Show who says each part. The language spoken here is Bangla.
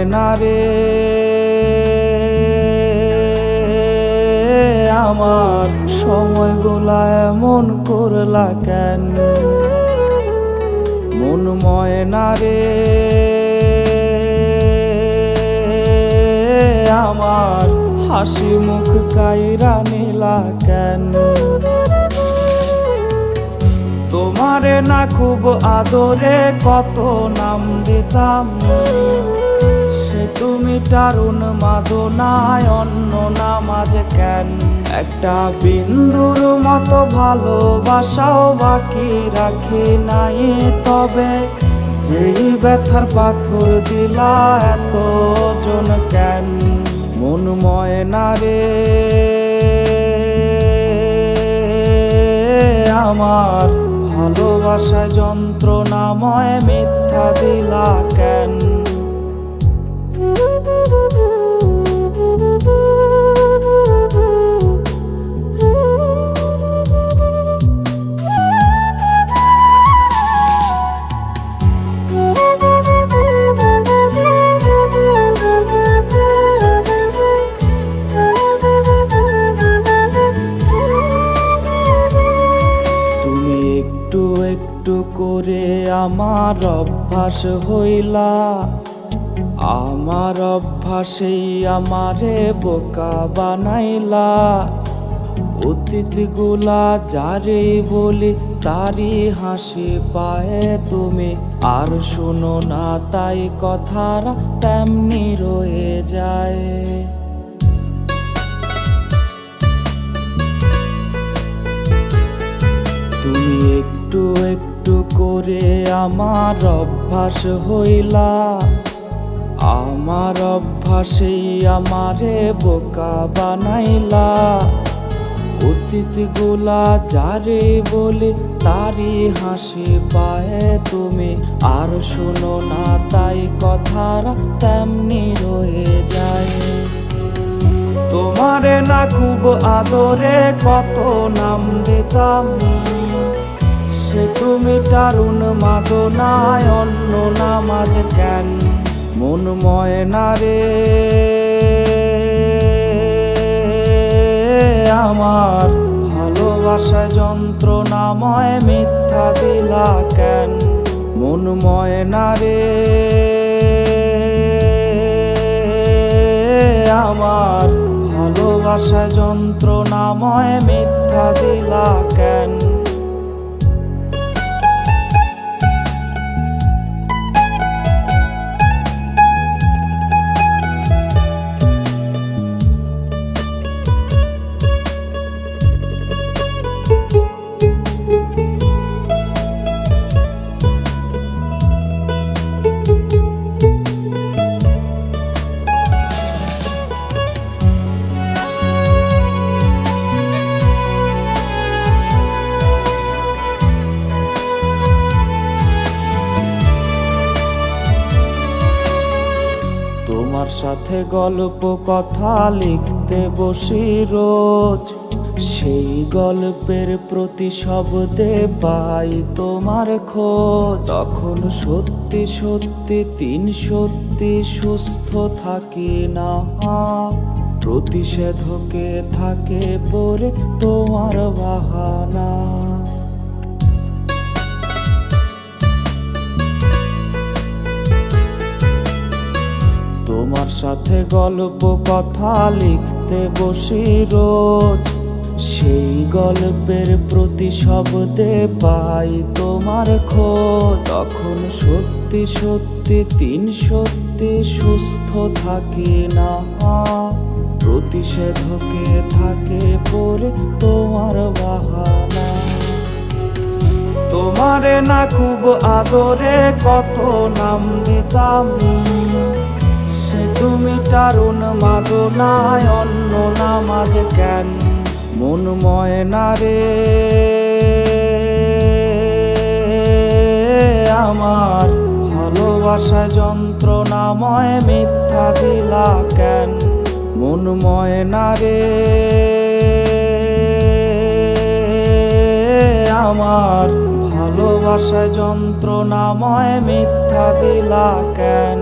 Speaker 1: ময়না রে আমার সময়গুলা এমন করলা কেন? মন ময়না রে আমার হাসি মুখ কাইরা নিলা কেন? তোমারে না খুব আদরে কত নাম দিতাম, সে তুমি টারুন মাদনায় অন্য নাম আজ কেন? একটা বিন্দুর মতো ভালোবাসাও বাকি রাখি নাই, তবে যেই ব্যথার পাথর দিলা এত জন কেন? মন ময়না রে আমার ভালোবাসা যন্ত্রণাময় মিথ্যা দিলা কেন? একটু করে আমার অভ্যাস হইলা, আমার অভ্যাসেই আমারে বোকা বানাইলা। অতীতগুলা যারে বলি তারই হাসি পায়ে তুমি, আর শোনো না তাই কথারা তেমনি রয়ে যায়। তুমি একটু একটু করে আমার অভ্যাস হইলা, আমার অভ্যাসেই আমারে বোকা বানাইলা। অতীতগুলা যারে বলি তারই হাসি পায়ে তুমি, আর শোনো না তাই কথারা তেমনি রয়ে যায়। তোমারে না খুব আদরে কত নাম দিতাম, সে তুমি টারুন মাদনায় অন্য নাম আজ কেন? মন ময়না রে আমার ভালোবাসা যন্ত্রণাময় মিথ্যা দিলা কেন? মন ময়না রে আমার ভালোবাসা যন্ত্রণাময় মিথ্যা দিলা কেন? তোমার সাথে গল্প কথা লিখতে বসি রোজ, সেই গল্পের প্রতি শব্দে পাই তোমার খোঁজ। তখন সত্যি সত্যি সত্যি সুস্থ থাকি না, প্রতিষেধকে থাকে পরে তোমার বাহানা। তোমার সাথে গল্প কথা লিখতে বসি রোজ, সেই গল্পের প্রতি শব্দে পাই তোমার খোঁজ। তখন সত্যি সত্যি সত্যি সুস্থ থাকি না, প্রতিষেধকে থাকে পরে তোমার বাহানা। তোমারে না খুব আদরে কত নাম দিতাম, সে তুমি টারুন মাদনায় অন্য নাম আজ কেন? মন ময়না রে আমার ভালোবাসা যন্ত্রণাময় মিথ্যা দিলা কেন? মন ময়না রে আমার ভালোবাসা যন্ত্রণাময় মিথ্যা দিলা কেন?